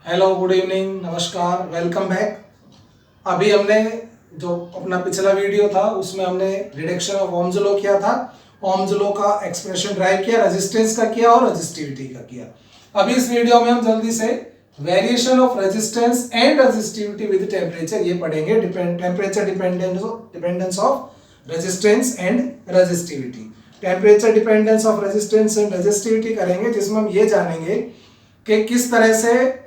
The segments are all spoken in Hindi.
हेलो, गुड इवनिंग, नमस्कार, वेलकम बैक। अभी हमने जो अपना पिछला वीडियो था उसमें हमने रिडक्शन ऑफ ओम्स लॉ किया था। ओम्स लॉ का एक्सप्रेशन ड्राइव किया, रेजिस्टेंस का किया और रेजिस्टिविटी का किया। अभी इस वीडियो में हम जल्दी से variation of resistance and resistivity with temperature ये पढ़ेंगे। Temperature dependence of resistance and resistivity. Temperature dependence of resistance and resistivity करेंगे, जिसमें हम ये जानेंगे कि किस तरह से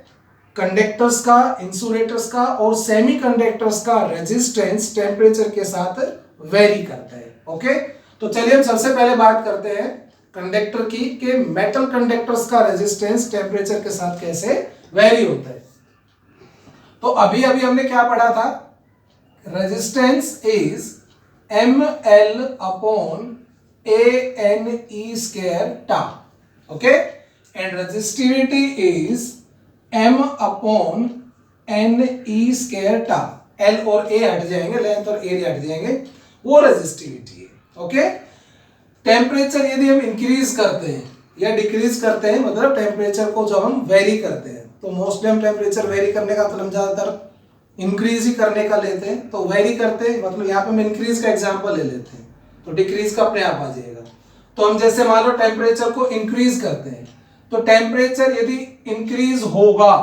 कंडक्टर्स का, इंसुलेटर्स का और सेमीकंडक्टर्स का रेजिस्टेंस टेम्परेचर के साथ वेरी करता है। ओके, तो चलिए हम सबसे पहले बात करते हैं कंडक्टर की कि मेटल कंडक्टर्स का रेजिस्टेंस टेम्परेचर के साथ कैसे वेरी होता है। तो अभी अभी हमने क्या पढ़ा था? Resistance is ml upon ANE² टा। Okay, and resistivity is m upon NE² टा। L और A हट जाएंगे, लेंथ और एरिया हट जाएंगे, वो रेजिस्टिविटी है। ओके, टेम्परेचर यदि हम इंक्रीज करते हैं या डिक्रीज करते हैं, मतलब टेम्परेचर को जब हम वेरी करते हैं, तो मोस्टली हम टेम्परेचर वेरी करने का मतलब ज्यादातर इंक्रीज ही करने का लेते हैं। तो वेरी करते हैं मतलब यहाँ पे हम इंक्रीज का एग्जांपल ले लेते हैं, तो डिक्रीज का अपने आप आ जाएगा। तो हम जैसे मान लो टेम्परेचर को इंक्रीज करते हैं, तो टेम्परेचर यदि इंक्रीज होगा,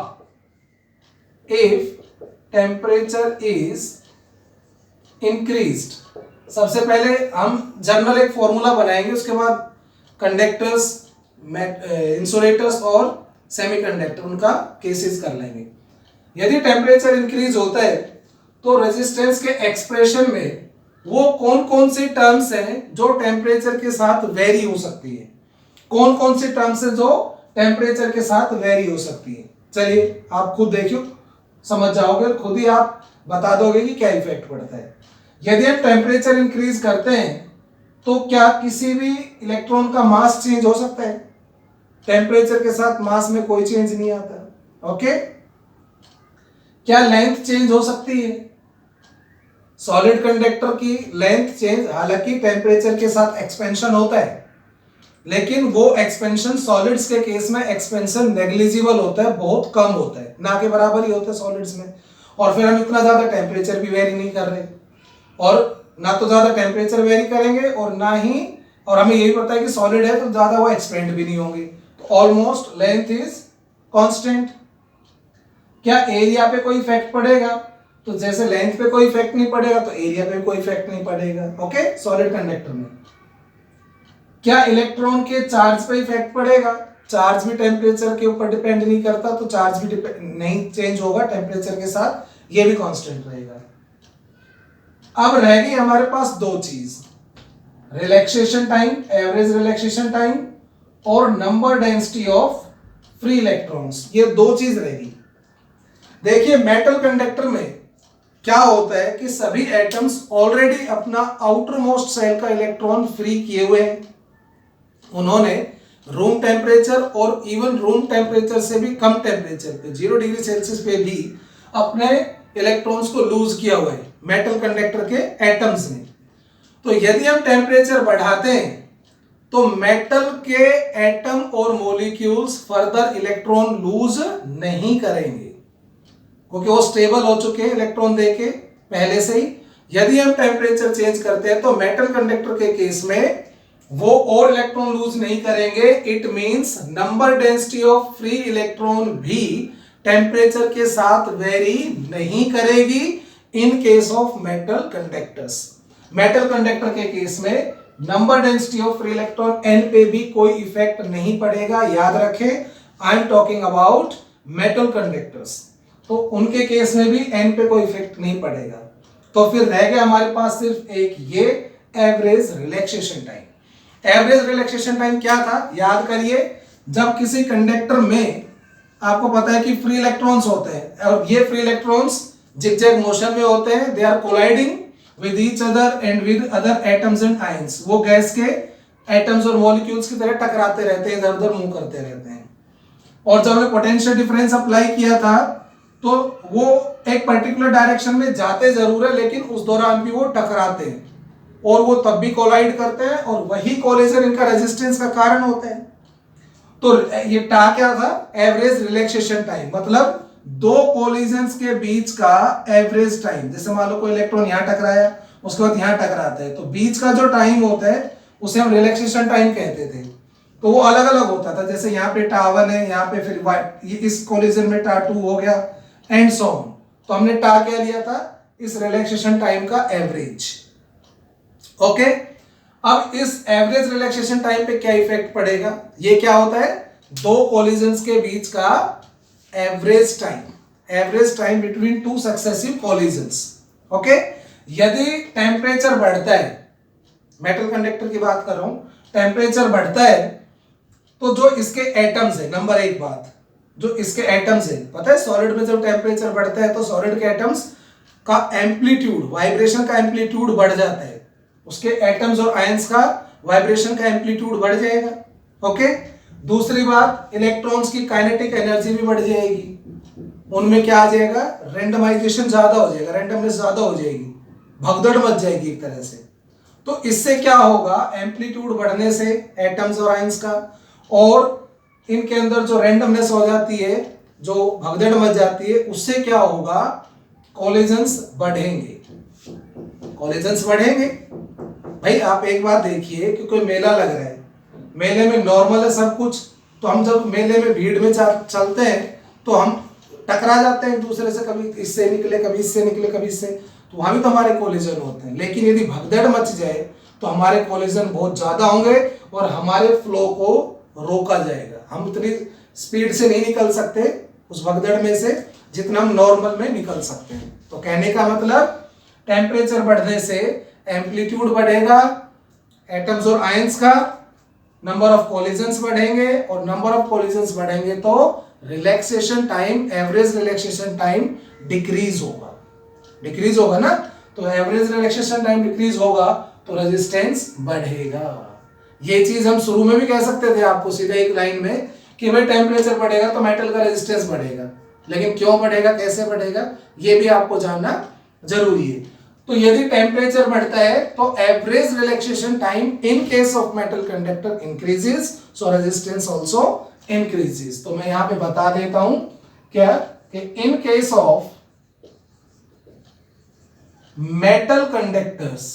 इफ टेम्परेचर इज इंक्रीज्ड, सबसे पहले हम जनरल एक फॉर्मूला बनाएंगे, उसके बाद कंडक्टर्स, इंसुलेटर्स और सेमीकंडक्टर उनका केसेस कर लेंगे। यदि टेम्परेचर इंक्रीज होता है तो रेजिस्टेंस के एक्सप्रेशन में वो कौन कौन सी टर्म्स हैं जो टेम्परेचर के साथ वेरी हो सकती है, कौन कौन सी टर्म्स है जो टेम्परेचर के साथ वेरी हो सकती है। चलिए आप खुद देखियो, समझ जाओगे, खुद ही आप बता दोगे कि क्या इफेक्ट पड़ता है। यदि हम टेम्परेचर इंक्रीज करते हैं तो क्या किसी भी इलेक्ट्रॉन का मास चेंज हो सकता है? टेम्परेचर के साथ मास में कोई चेंज नहीं आता। ओके, क्या लेंथ चेंज हो सकती है? सॉलिड कंडक्टर की लेंथ चेंज, हालांकि टेम्परेचर के साथ एक्सपेंशन होता है, लेकिन वो एक्सपेंशन सॉलिड्स के केस में एक्सपेंशन नेग्लिजिबल होता है, बहुत कम होता है, ना के बराबर ही होता है सॉलिड्स में। और फिर हम इतना ज्यादा टेम्परेचर भी वेरी नहीं कर रहे, और ना तो ज्यादा टेम्परेचर वेरी करेंगे और ना ही, और हमें यही पता है कि सॉलिड है तो ज्यादा वो एक्सपेंड भी नहीं होंगे, तो ऑलमोस्ट लेंथ इज कांस्टेंट। क्या एरिया पे कोई इफेक्ट पड़ेगा? तो जैसे लेंथ पे कोई इफेक्ट नहीं पड़ेगा तो एरिया पे कोई इफेक्ट नहीं पड़ेगा। ओके, सॉलिड कंडक्टर में क्या इलेक्ट्रॉन के चार्ज पे इफेक्ट पड़ेगा? चार्ज भी टेम्परेचर के ऊपर डिपेंड नहीं करता, तो चार्ज भी नहीं चेंज होगा टेम्परेचर के साथ, ये भी कांस्टेंट रहेगा। अब रह गई हमारे पास दो चीज, relaxation time, average relaxation time, और number density of free electrons. ये दो चीज रहेगी। देखिए मेटल कंडक्टर में क्या होता है कि सभी एटम्स ऑलरेडी अपना आउटर मोस्ट सेल का इलेक्ट्रॉन फ्री किए हुए हैं। उन्होंने रूम टेम्परेचर और इवन रूम टेम्परेचर से भी कम टेम्परेचर पे, 0 डिग्री सेल्सियस पे भी अपने इलेक्ट्रॉन्स को लूज किया हुआ है मेटल कंडक्टर के एटम्स ने। तो यदि हम टेम्परेचर बढ़ाते हैं तो मेटल के एटम और मॉलिक्यूल्स फर्दर इलेक्ट्रॉन लूज नहीं करेंगे, क्योंकि वो स्टेबल हो चुके हैं इलेक्ट्रॉन देके पहले से ही। यदि हम टेम्परेचर चेंज करते हैं तो मेटल कंडक्टर के केस में वो और इलेक्ट्रॉन लूज नहीं करेंगे। It means number density of free electron भी टेम्परेचर के साथ वेरी नहीं करेगी in case of metal conductors. Metal conductor के केस में number density of free electron n पे भी कोई इफेक्ट नहीं पड़ेगा। याद रखें, I am talking about metal conductors, तो उनके केस में भी n पे कोई इफेक्ट नहीं पड़ेगा। तो फिर रह गया हमारे पास सिर्फ एक ये average relaxation time. Average relaxation time क्या था? याद करिए, जब किसी कंडक्टर में आपको पता है कि फ्री इलेक्ट्रॉन्स होते हैं, और ये फ्री इलेक्ट्रॉन्स जिगजैग मोशन में होते हैं, they are colliding with each other and with other atoms and ions. वो गैस के एटम्स और मॉलिक्यूल्स की तरह टकराते रहते हैं, इधर उधर मूव करते रहते हैं। और जब हमने पोटेंशियल डिफरेंस अप्लाई किया था तो वो एक पर्टिकुलर डायरेक्शन में जाते जरूर है, लेकिन उस दौरान भी वो टकराते हैं, और वो तब भी कोलाइड करते हैं, और वही कोलिजन इनका रेजिस्टेंस का कारण होता है। तो ये टा क्या था? एवरेज रिलैक्सेशन टाइम, मतलब दो कोलिजन्स के बीच का एवरेज टाइम, जैसे मान लो कोई इलेक्ट्रॉन यहां टकराया, उसके बाद यहां टकराता है, तो बीच का जो टाइम होता है उसे हम रिलैक्सेशन टाइम कहते थे। तो वो अलग अलग होता था, जैसे यहाँ पे टा1 है, यहाँ पे फिर ये इस कोलिजन में टा2 हो गया एंड सो ऑन। तो हमने टा क्या लिया था, इस रिलैक्सेशन टाइम का एवरेज। ओके, अब इस एवरेज रिलैक्सेशन टाइम पे क्या इफेक्ट पड़ेगा, ये क्या होता है, दो कोलिजन्स के बीच का average time between two successive collisions. Okay, यदि टेम्परेचर बढ़ता है, मेटल कंडक्टर की बात कर रहा हूं, टेम्परेचर बढ़ता है तो जो इसके एटम्स है, नंबर एक बात, जो इसके एटम्स है, पता है सॉलिड में जब टेम्परेचर बढ़ता है तो सॉलिड के एटम्स का एम्पलीट्यूड, वाइब्रेशन का एम्पलीट्यूड बढ़ जाता है, उसके एटम्स और आयंस का वाइब्रेशन का एम्पलीट्यूड बढ़ जाएगा। ओके, दूसरी बात, इलेक्ट्रॉन्स की काइनेटिक एनर्जी भी बढ़ जाएगी, उनमें क्या आ जाएगा, रेंडमाइजेशन ज्यादा हो जाएगा, रैंडमनेस ज्यादा हो जाएगी, भगदड़ मच जाएगी एक तरह से। तो इससे क्या होगा, एम्पलीट्यूड बढ़ने से एटम्स और आयंस का, और इनके अंदर जो रैंडमनेस हो जाती है, जो भगदड़ मच जाती है, उससे क्या होगा, कोलिजन्स बढ़ेंगे, कोलिजन्स बढ़ेंगे। भाई आप एक बात देखिए कि कोई मेला लग रहा है, मेले में नॉर्मल है सब कुछ, तो हम जब मेले में भीड़ में चलते हैं तो हम टकरा जाते हैं एक दूसरे से, कभी इससे निकले, कभी इससे निकले, कभी इससे, तो वहां भी तो हमारे कोलिजन होते हैं। लेकिन यदि भगदड़ मच जाए तो हमारे कोलिजन बहुत ज्यादा होंगे और हमारे फ्लो को रोका जाएगा, हम उतनी स्पीड से नहीं निकल सकते उस भगदड़ में से जितना हम नॉर्मल में निकल सकते हैं। तो कहने का मतलब, टेम्परेचर बढ़ने से एम्पलीट्यूड बढ़ेगा, एटम्स और आयंस का, नंबर ऑफ कोलिजन्स बढ़ेंगे, और नंबर ऑफ कोलिजन्स बढ़ेंगे तो relaxation time, average relaxation time decrease होगा ना। तो एवरेज रिलैक्सेशन टाइम डिक्रीज होगा तो रेजिस्टेंस बढ़ेगा। ये चीज हम शुरू में भी कह सकते थे आपको सीधे एक लाइन में कि भाई टेम्परेचर बढ़ेगा तो मेटल का रेजिस्टेंस बढ़ेगा, लेकिन क्यों बढ़ेगा, कैसे बढ़ेगा, ये भी आपको जानना जरूरी है। तो यदि टेम्परेचर बढ़ता है तो average relaxation time in case of metal conductor increases, so resistance also increases. तो मैं यहां पे बता देता हूं क्या, कि in case of metal conductors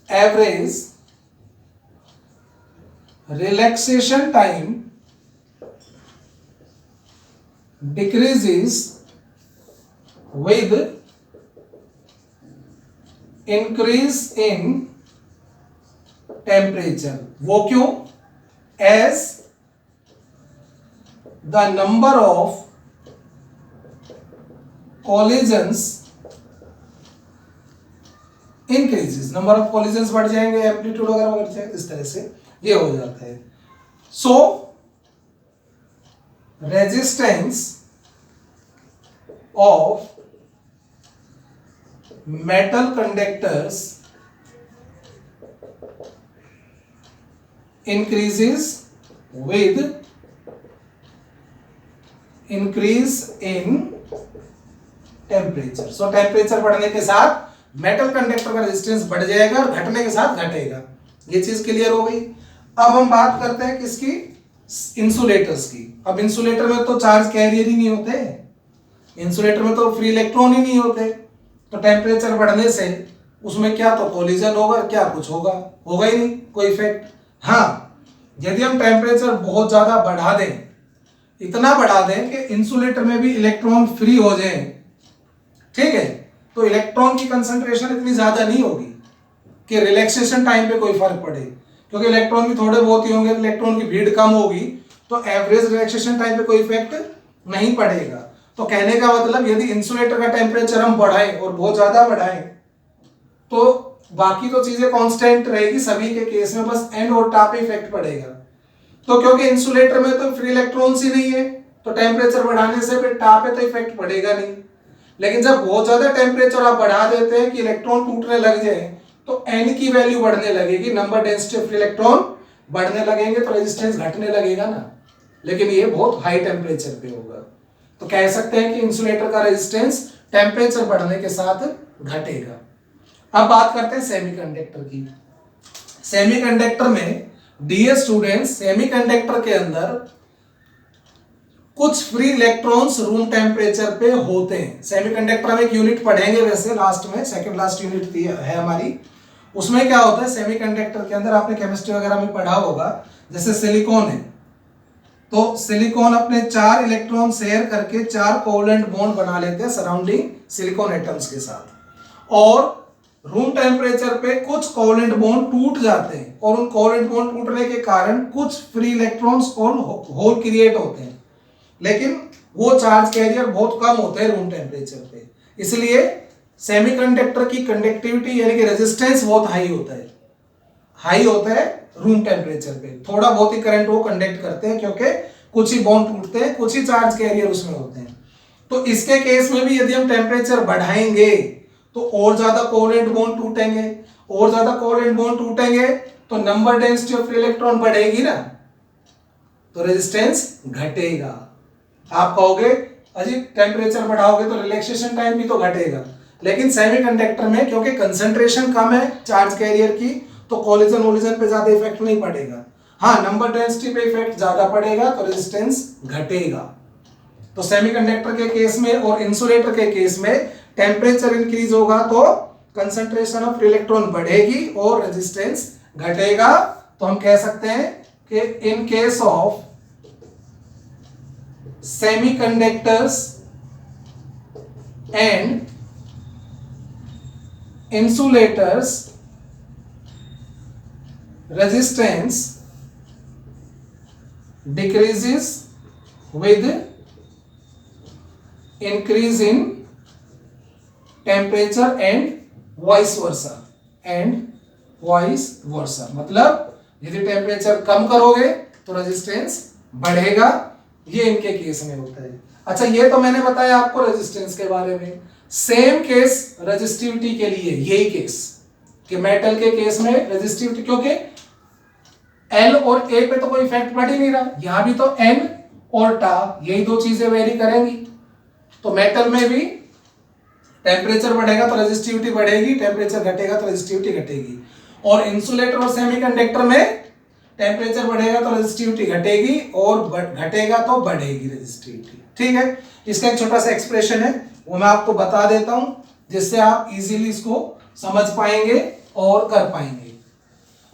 average relaxation time decreases with increase in temperature। वो क्यों, as the number of collisions increases, number of collisions बढ़ जाएंगे, एम्पलीट्यूड वगैरह बढ़ जाएगा, इस तरह से ये हो जाता है। सो resistance of metal conductors increases with increase in temperature। so temperature बढ़ने के साथ मेटल कंडक्टर का रेजिस्टेंस बढ़ जाएगा और घटने के साथ घटेगा। ये चीज क्लियर हो गई। अब हम बात करते हैं किसकी, इंसुलेटर्स की। अब इंसुलेटर में तो चार्ज कैरियर ही नहीं होते, इंसुलेटर में तो फ्री इलेक्ट्रॉन ही नहीं होते, तो टेम्परेचर बढ़ने से उसमें क्या तो कोलिजन होगा, क्या कुछ होगा ही नहीं, कोई इफेक्ट। हाँ, यदि हम टेम्परेचर बहुत ज्यादा बढ़ा दें, इतना बढ़ा दें कि इंसुलेटर में भी इलेक्ट्रॉन फ्री हो जाए, ठीक है, तो इलेक्ट्रॉन की कंसंट्रेशन इतनी ज्यादा नहीं होगी कि रिलैक्सेशन टाइम पे कोई फर्क पड़े, क्योंकि इलेक्ट्रॉन भी थोड़े बहुत ही होंगे, इलेक्ट्रॉन की भीड़ कम होगी, तो एवरेज रिलैक्सेशन टाइम पे कोई इफेक्ट नहीं पड़ेगा। तो कहने का मतलब, यदि इंसुलेटर का टेम्परेचर हम बढ़ाएं और बहुत ज्यादा बढ़ाएं तो बाकी तो चीजें कांस्टेंट रहेगी सभी के केस में, बस एंड और टा पे इफेक्ट पड़ेगा। तो क्योंकि इंसुलेटर में तो फ्री इलेक्ट्रॉन्स ही नहीं है, तो टेम्परेचर बढ़ाने से फिर टा पे तो इफेक्ट पड़ेगा नहीं। लेकिन जब बहुत ज्यादा टेम्परेचर आप बढ़ा देते हैं कि इलेक्ट्रॉन टूटने लग जाए, तो एन की वैल्यू बढ़ने लगेगी, number density of free electron बढ़ने लगेंगे, तो रेजिस्टेंस घटने लगेगा ना। लेकिन ये बहुत हाई टेम्परेचर पे होगा, तो कह सकते हैं कि इंसुलेटर का रेजिस्टेंस टेम्परेचर बढ़ने के साथ घटेगा। अब बात करते हैं सेमीकंडक्टर की। सेमीकंडक्टर में डियर स्टूडेंट्स, सेमीकंडक्टर के अंदर कुछ फ्री इलेक्ट्रॉन्स रूम टेम्परेचर पे होते हैं। सेमीकंडक्टर में एक यूनिट पढ़ेंगे वैसे लास्ट में, सेकंड लास्ट यूनिट है हमारी। उसमें क्या होता है सेमीकंडक्टर के अंदर, आपने केमिस्ट्री वगैरह में पढ़ा होगा, जैसे सिलिकॉन है तो सिलिकॉन अपने 4 इलेक्ट्रॉन शेयर करके 4 कोवलेंट बॉन्ड बना लेते हैं सराउंडिंग सिलिकॉन एटम्स के साथ, और रूम टेम्परेचर पे कुछ कोवलेंट बॉन्ड टूट जाते हैं, और उन कोवलेंट बॉन्ड टूटने के कारण कुछ फ्री इलेक्ट्रॉन्स और होल क्रिएट होते हैं, लेकिन वो चार्ज कैरियर बहुत कम होते हैं रूम टेम्परेचर पे। इसलिए सेमीकंडक्टर की कंडक्टिविटी यानी कि रेजिस्टेंस बहुत हाई होता है रूम टेम्परेचर पे। थोड़ा बहुत ही करंट वो कंडक्ट करते हैं क्योंकि कुछ ही बॉन्ड टूटते हैं, कुछ ही चार्ज कैरियर उसमें होते हैं। तो इसके केस में भी यदि हम टेम्परेचर बढ़ाएंगे तो और ज्यादा कोवलेंट बॉन्ड टूटेंगे, और ज्यादा कोवलेंट बॉन्ड टूटेंगे तो number density of free electron बढ़ेगी ना, तो रेजिस्टेंस घटेगा। आप कहोगे अजी टेम्परेचर बढ़ाओगे तो रिलैक्सेशन टाइम भी तो घटेगा, लेकिन सेमीकंडक्टर में क्योंकि कंसंट्रेशन कम है चार्ज कैरियर की, तो कोलिजन पे ज्यादा इफेक्ट नहीं पड़ेगा। हाँ, नंबर डेंसिटी पे इफेक्ट ज्यादा पड़ेगा तो रेजिस्टेंस घटेगा। तो सेमीकंडक्टर के केस में और इंसुलेटर के केस में टेम्परेचर इंक्रीज होगा तो कंसंट्रेशन ऑफ इलेक्ट्रॉन बढ़ेगी और रेजिस्टेंस घटेगा। तो हम कह सकते हैं कि in case of semiconductors and insulators resistance decreases with increase in temperature and vice versa मतलब यदि टेम्परेचर कम करोगे तो रेजिस्टेंस बढ़ेगा, ये इनके केस में होता है। अच्छा, ये तो मैंने बताया आपको रेजिस्टेंस के बारे में। सेम केस रेजिस्टिविटी के लिए, यही केस कि मेटल के केस में रेजिस्टिविटी, क्योंकि एल और ए पे तो कोई इफेक्ट पड़ ही नहीं रहा, यहां भी तो एन और टा यही दो चीजें वेरी करेंगी। तो मेटल में भी टेम्परेचर बढ़ेगा तो रेजिस्टिविटी बढ़ेगी, टेम्परेचर घटेगा तो रेजिस्टिविटी घटेगी। और इंसुलेटर और सेमीकंडक्टर में टेम्परेचर बढ़ेगा तो रेजिस्टिविटी घटेगी और घटेगा तो बढ़ेगी रेजिस्टिविटी। ठीक है, इसका एक छोटा सा एक्सप्रेशन है वो मैं आपको बता देता हूं जिससे आप इजीली इसको समझ पाएंगे और कर पाएंगे।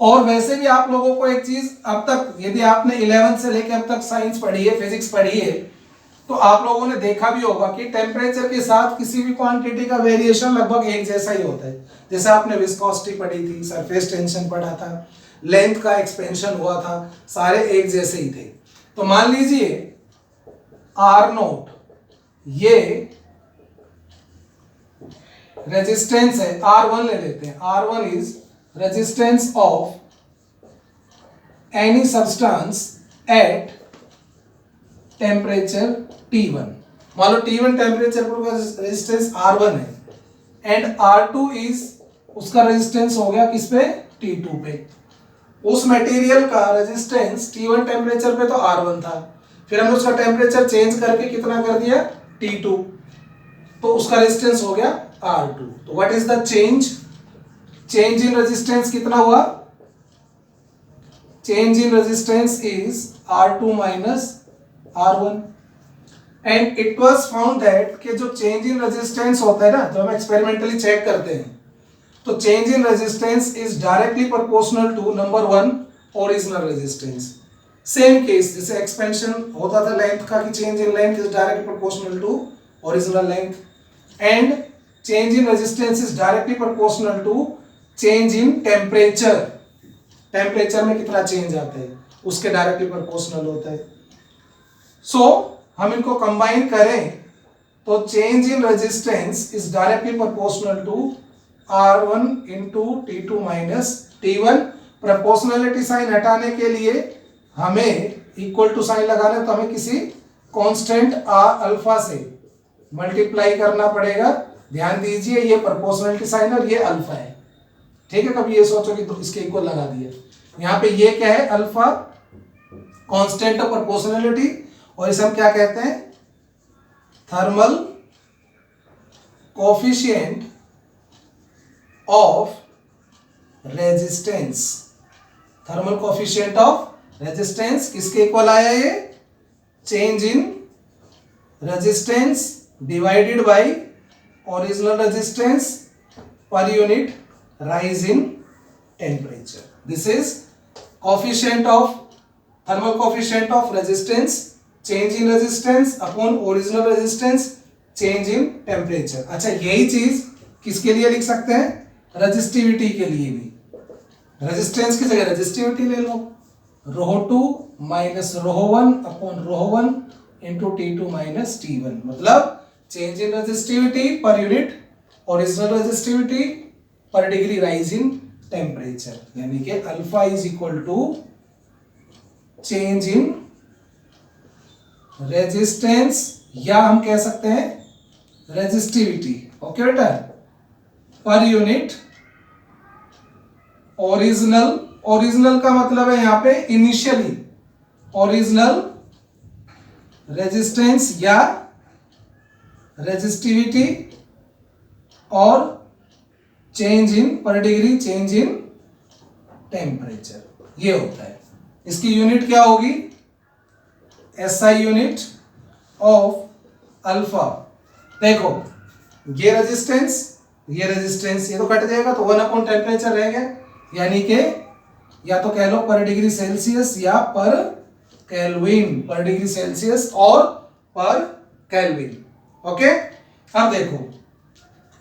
और वैसे भी आप लोगों को एक चीज, अब तक यदि आपने 11th से लेकर अब तक साइंस पढ़ी है, फिजिक्स पढ़ी है, तो आप लोगों ने देखा भी होगा कि टेम्परेचर के साथ किसी भी क्वांटिटी का वेरिएशन लगभग एक जैसा ही होता है। जैसे आपने विस्कोसिटी पढ़ी थी, सरफेस टेंशन पढ़ा था, लेंथ का एक्सपेंशन हुआ था, सारे एक जैसे ही थे। तो मान लीजिए R0 ये रेजिस्टेंस है, R1 ले लेते हैं। R1 is resistance of any substance at temperature T1। मान लो T1 टेम्परेचर पर रेजिस्टेंस R1 है, एंड R2 इज उसका रेजिस्टेंस हो गया किस पे, T2 पे। उस मटेरियल का रेजिस्टेंस T1 टेम्परेचर पे तो R1 था, फिर हमने उसका टेम्परेचर चेंज करके कितना कर दिया, T2, तो उसका रेजिस्टेंस हो गया R2। तो what is the change in resistance कितना हुआ, change in resistance is R2 minus R1। And it was found that कि जो चेंज इन रेजिस्टेंस होता है ना, जो हम एक्सपेरिमेंटली चेक करते हैं, तो change in resistance is directly proportional to number 1 original resistance. Same case जैसे एक्सपेंशन होता था लेंथ का, कि change in length is directly proportional to original length, and change in resistance is directly proportional to change in temperature. Temperature में कितना चेंज आता है उसके डायरेक्टली प्रोपोर्शनल होता है। सो हम इनको कंबाइन करें तो change in resistance is directly proportional to R1 into T2 minus T1। Proportionality sign हटाने के लिए हमें इक्वल टू साइन लगाना, तो हमें किसी कांस्टेंट अल्फा से मल्टीप्लाई करना पड़ेगा। ध्यान दीजिए ये प्रोपोर्शनलिटी साइन और ये अल्फा है, ठीक है। कभी ये सोचो कि तो इसके इक्वल लगा दिया, यहाँ पे ये क्या है, अल्फा कांस्टेंट ऑफ प्रोपोर्शनलिटी, और इसे हम क्या कहते हैं, thermal coefficient of resistance. Thermal coefficient of resistance किसके इक्वल आया, ये change in resistance divided by original resistance per unit rise in temperature. This is coefficient of thermal coefficient of resistance change in resistance upon original resistance change in temperature. अच्छा, यही चीज किसके लिए लिख सकते हैं? रेजिस्टिविटी के लिए भी. रेजिस्टेंस की जगह रेजिस्टिविटी ले लो. ρ2 माइनस ρ1 upon ρ1 into T2 minus T1. मतलब change in resistivity per unit original resistivity per degree rise in temperature. यानी कि alpha is equal to change in resistance या हम कह सकते हैं रेजिस्टिविटी. ओके बेटा, पर यूनिट ओरिजिनल. ओरिजिनल का मतलब है यहां पे इनिशियली ओरिजिनल रेजिस्टेंस या रेजिस्टिविटी और चेंज इन पर डिग्री चेंज इन टेम्परेचर. ये होता है. इसकी यूनिट क्या होगी? SI unit of alpha. देखो, ये रेजिस्टेंस ये तो कट जाएगा तो 1 अपॉन टेम्परेचर रहेगा. यानी कि या तो कह लो पर डिग्री सेल्सियस या पर केल्विन. पर डिग्री सेल्सियस और पर केल्विन. ओके. अब देखो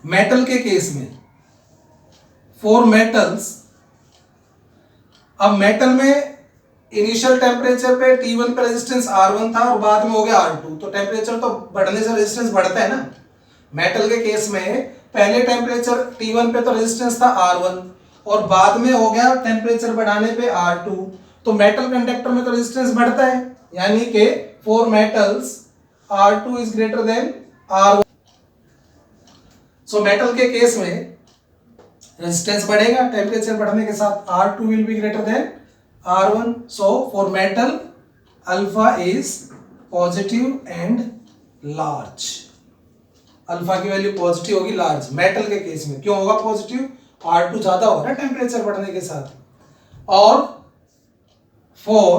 मेटल के केस में फॉर मेटल्स. अब मेटल में इनिशियल टेम्परेचर पे T1 पे रेजिस्टेंस R1 था और बाद में हो गया R2. तो टेम्परेचर तो बढ़ने से रेजिस्टेंस बढ़ता है ना. मेटल के केस में पहले टेम्परेचर T1 पे तो रेजिस्टेंस था R1 और बाद में हो गया टेम्परेचर बढ़ाने पे R2. तो मेटल कंडक्टर में तो रेजिस्टेंस बढ़ता है. यानी कि for metals R2 is greater than R1. So metal के केस में रेजिस्टेंस बढ़ेगा टेम्परेचर बढ़ने के साथ. R2 will be greater than R1. So for metal alpha is positive and large. Alpha की वैल्यू पॉजिटिव होगी लार्ज. मेटल के केस में क्यों होगा पॉजिटिव? R2 ज्यादा होगा ना टेम्परेचर बढ़ने के साथ. और for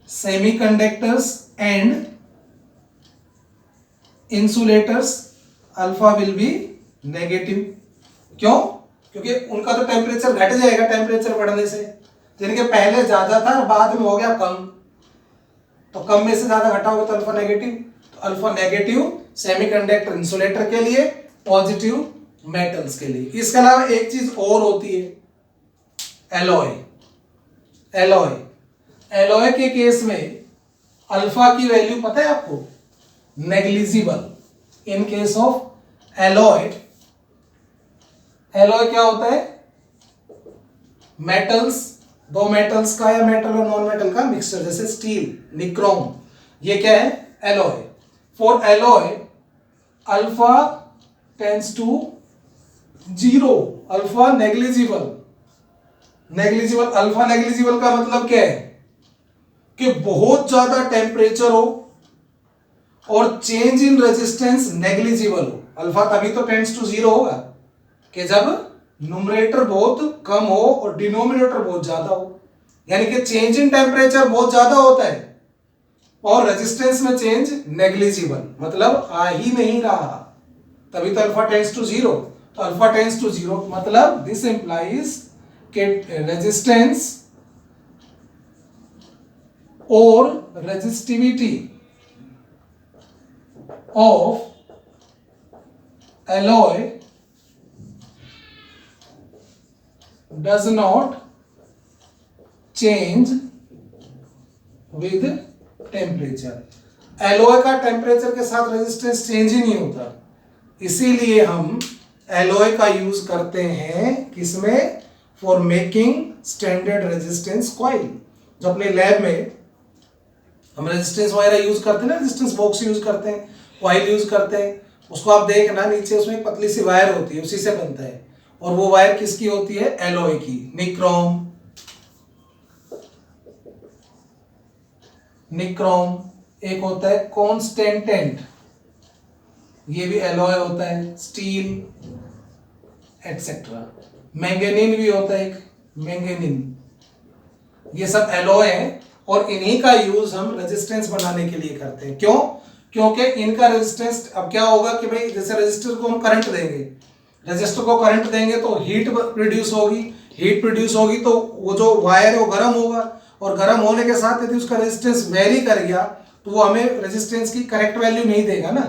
semiconductors and insulators alpha will be negative. क्यों? क्योंकि उनका तो टेम्परेचर घट जाएगा टेम्परेचर बढ़ने से. यानी कि पहले ज्यादा था और बाद में हो गया कम. तो कम में से ज्यादा घटा होगा तो अल्फा नेगेटिव. तो अल्फा नेगेटिव सेमीकंडक्टर इंसुलेटर के लिए, पॉजिटिव मेटल्स के लिए. इसके अलावा एक चीज और होती है एलॉय. एलॉय के केस में अल्फा की वैल्यू पता है आपको? Negligible. In case of alloy क्या होता है? मेटल्स, दो मेटल्स का या मेटल और नॉन मेटल का मिक्सचर. जैसे स्टील, निक्रोम, ये क्या है? Alloy. For alloy alpha tends to 0. Alpha negligible. Alpha negligible का मतलब क्या है? कि बहुत ज्यादा टेम्परेचर हो और चेंज इन रेजिस्टेंस नेग्लिजिबल हो. अल्फा तभी तो टेंड्स टू 0 होगा कि जब न्यूमरेटर बहुत कम हो और डिनोमिनेटर बहुत ज्यादा हो. यानी कि चेंज इन टेम्परेचर बहुत ज्यादा होता है और रेजिस्टेंस में चेंज नेग्लिजिबल, मतलब आ ही नहीं रहा, तभी तो अल्फा टेंड्स टू 0. तो अल्फा टेंड्स टू 0 मतलब दिस इंप्लाइज कि रेजिस्टेंस और resistivity of alloy does not change with temperature. Alloy का टेम्परेचर के साथ रेजिस्टेंस चेंज ही नहीं होता. इसीलिए हम एलॉय का यूज करते हैं किसमें? For making standard resistance coil. जो अपने लैब में हम रेजिस्टेंस वगैरह यूज करते हैं ना, रेजिस्टेंस बॉक्स यूज करते हैं, कॉइल यूज करते हैं, उसको आप देखना नीचे उसमें एक पतली सी वायर होती है, उसी से बनता है. और वो वायर किसकी होती है? एलॉय की. निक्रोम. एक होता है कॉन्स्टेंटेंट, ये भी एलॉय होता है. Steel etcetera. मैंगनीन भी होता है एक, मैंगनीन. ये सब एलॉय है और इन्हीं का यूज हम रेजिस्टेंस बनाने के लिए करते हैं। क्यों? क्योंकि इनका रेजिस्टेंस, अब क्या होगा कि भाई जैसे रजिस्टर को हम करंट देंगे, रजिस्टर को करंट देंगे तो हीट प्रोड्यूस होगी, हीट प्रोड्यूस होगी तो वो जो वायर है वो गर्म होगा, और गर्म होने के साथ यदि उसका रेजिस्टेंस वेरी कर गया तो वो हमें रेजिस्टेंस की करेक्ट वैल्यू नहीं देगा ना।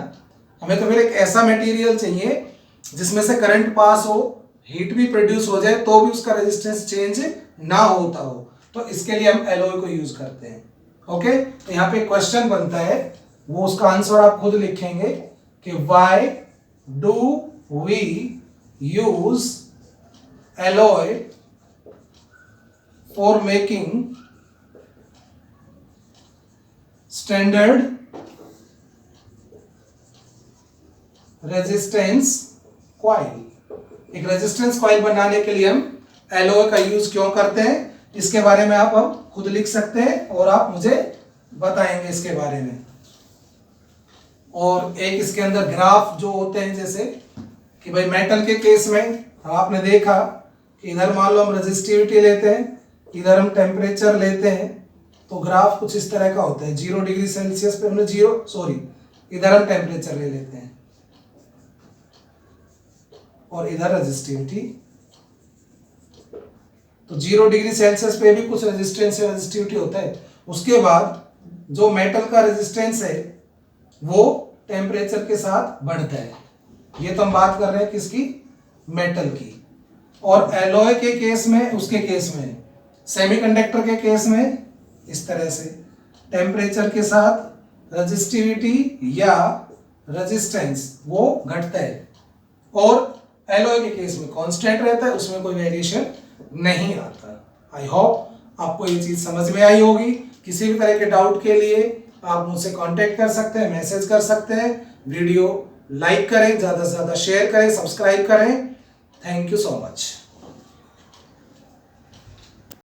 हमें तो फिर एक ऐसा मटेरियल चाहिए जिसमें से करंट पास हो, हीट भी प्रोड्यूस हो जाए तो भी उसका रेजिस्टेंस चेंज ना होता हो, तो इसके लिए हम एलॉय को यूज करते हैं। ओके, तो यहाँ पे क्वेश्चन बनता है, वो उसका आंसर आप खुद लिखेंगे कि why do we use alloy for making standard resistance coil. एक रेजिस्टेंस कॉइल बनाने के लिए हम एलॉय का यूज क्यों करते हैं, इसके बारे में आप अब खुद लिख सकते हैं और आप मुझे बताएंगे इसके बारे में। और एक इसके अंदर ग्राफ जो होते हैं, जैसे कि भाई मेटल के केस में आपने देखा कि इधर मान लो हम रेजिस्टिविटी लेते हैं, इधर हम टेम्परेचर लेते हैं, तो ग्राफ कुछ इस तरह का होता है। 0 डिग्री सेल्सियस पे हमने इधर हम टेम्परेचर ले लेते हैं और इधर रेजिस्टिविटी, तो 0 डिग्री सेल्सियस पे भी कुछ रेजिस्टेंस या रेजिस्टिविटी होता है। उसके बाद जो मेटल का रेजिस्टेंस है वो टेम्परेचर के साथ बढ़ता है। ये तो हम बात कर रहे हैं किसकी, मेटल की। और एलॉय के केस में, उसके केस में, सेमीकंडक्टर के केस में इस तरह से टेम्परेचर के साथ रेजिस्टिविटी या रेजिस्टेंस वो घटता है, और एलॉय के केस में कांस्टेंट रहता है, उसमें कोई वेरिएशन नहीं आता। आई होप आपको ये चीज समझ में आई होगी। किसी भी तरह के डाउट के लिए आप मुझसे कांटेक्ट कर सकते हैं, मैसेज कर सकते हैं। वीडियो लाइक करें, ज्यादा से ज्यादा शेयर करें, सब्सक्राइब करें। Thank you so much.